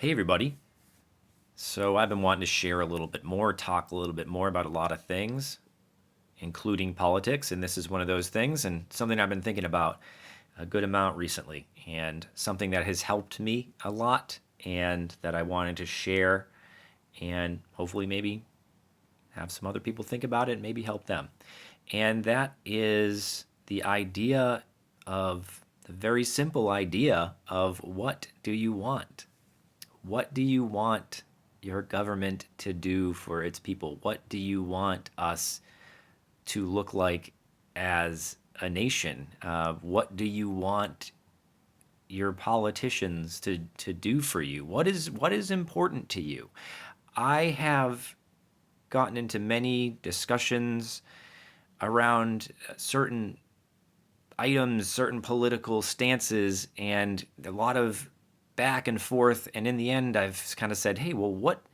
Hey, everybody. So, I've been wanting to share a little bit more, talk a little bit more about a lot of things, including politics. And this is one of those things, and something I've been thinking about a good amount recently, and something that has helped me a lot, and that I wanted to share, and hopefully, maybe have some other people think about it and maybe help them. And that is the idea of the very simple idea of what do you want? What do you want your government to do for its people? What do you want us to look like as a nation? What do you want your politicians to do for you? What is important to you? I have gotten into many discussions around certain items, certain political stances, and a lot of back and forth. And in the end, I've kind of said, "Hey, well, what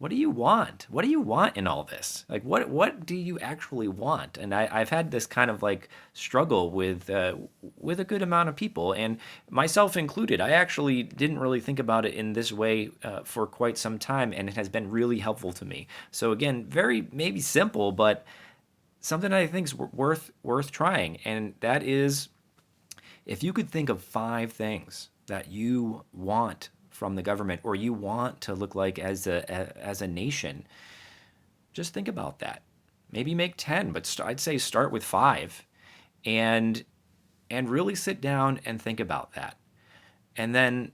do you want? What do you want in all this? Like, what do you actually want?" And I've had this kind of like struggle with a good amount of people, and myself included. I actually didn't really think about it in this way for quite some time, and it has been really helpful to me. So again, very maybe simple, but something I think is worth trying, and that is if you could think of five things that you want from the government or you want to look like as a nation, just think about that. Maybe make 10, but I'd say start with five, and really sit down and think about that. And then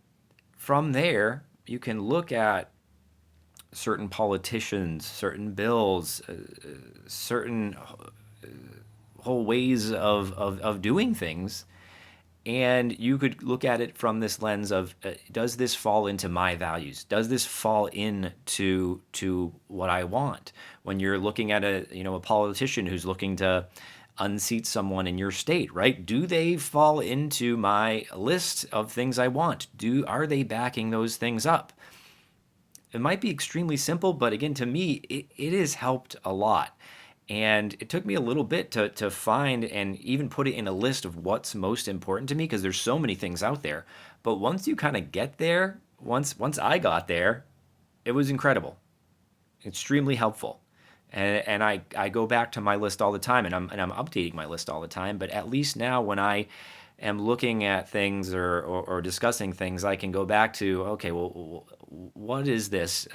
from there, you can look at certain politicians, certain bills, certain whole ways of doing things. And you could look at it from this lens of does this fall into my values? Does this fall into to what I want? When you're looking at a politician who's looking to unseat someone in your state, right? Do they fall into my list of things I want? Are they backing those things up? It might be extremely simple, but again, to me, it has helped a lot. And it took me a little bit to find and even put it in a list of what's most important to me because there's so many things out there. But once you kind of get there, once I got there, it was incredible, extremely helpful. And I go back to my list all the time, and I'm updating my list all the time. But at least now, when I am looking at things or discussing things, I can go back to, okay, well, what is this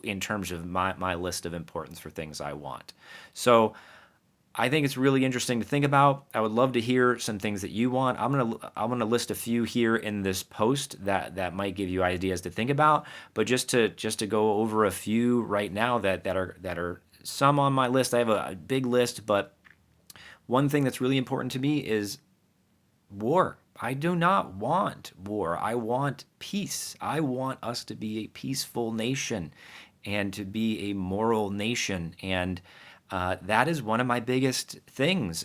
in terms of my list of importance for things I want? So I think it's really interesting to think about. I would love to hear some things that you want. I'm gonna list a few here in this post that might give you ideas to think about. But just to go over a few right now that are some on my list. I have a big list, but one thing that's really important to me is war. I do not want war. I want peace. I want us to be a peaceful nation and to be a moral nation. And that is one of my biggest things.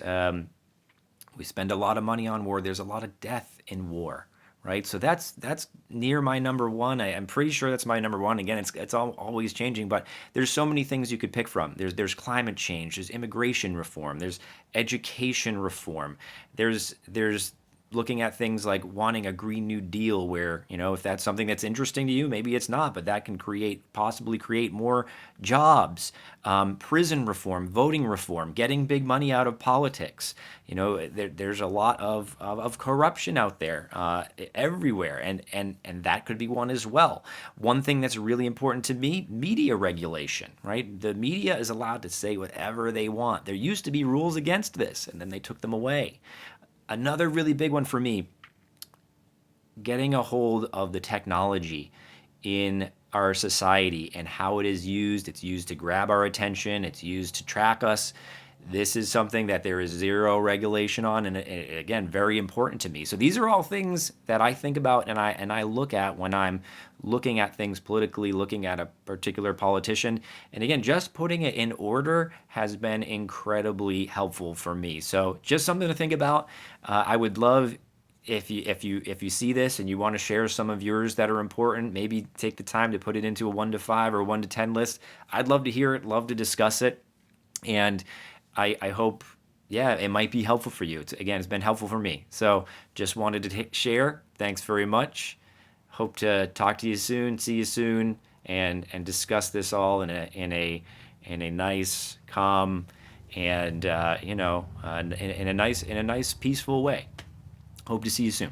We spend a lot of money on war. There's a lot of death in war, right? So that's near my number one. I'm pretty sure that's my number one. Again, it's always changing, but there's so many things you could pick from. There's climate change. There's immigration reform. There's education reform. There's looking at things like wanting a Green New Deal, where, if that's something that's interesting to you, maybe it's not, but that can possibly create more jobs. Prison reform, voting reform, getting big money out of politics. There's a lot of corruption out there everywhere, and that could be one as well. One thing that's really important to me: media regulation. Right, the media is allowed to say whatever they want. There used to be rules against this, and then they took them away. Another really big one for me: getting a hold of the technology in our society and how it is used. It's used to grab our attention, it's used to track us. This is something that there is zero regulation on, and again, very important to me. So these are all things that I think about and I look at when I'm looking at things politically, looking at a particular politician. And again, just putting it in order has been incredibly helpful for me. So just something to think about. I would love if you see this and you want to share some of yours that are important, maybe take the time to put it into a 1 to 5 or 1 to 10 list. I'd love to hear it, love to discuss it. And I hope, yeah, it might be helpful for you. Again, it's been helpful for me. So just wanted to share. Thanks very much. hope to talk to you soon, see you soon, and discuss this all in a nice, calm, and in a nice peaceful way. Hope to see you soon.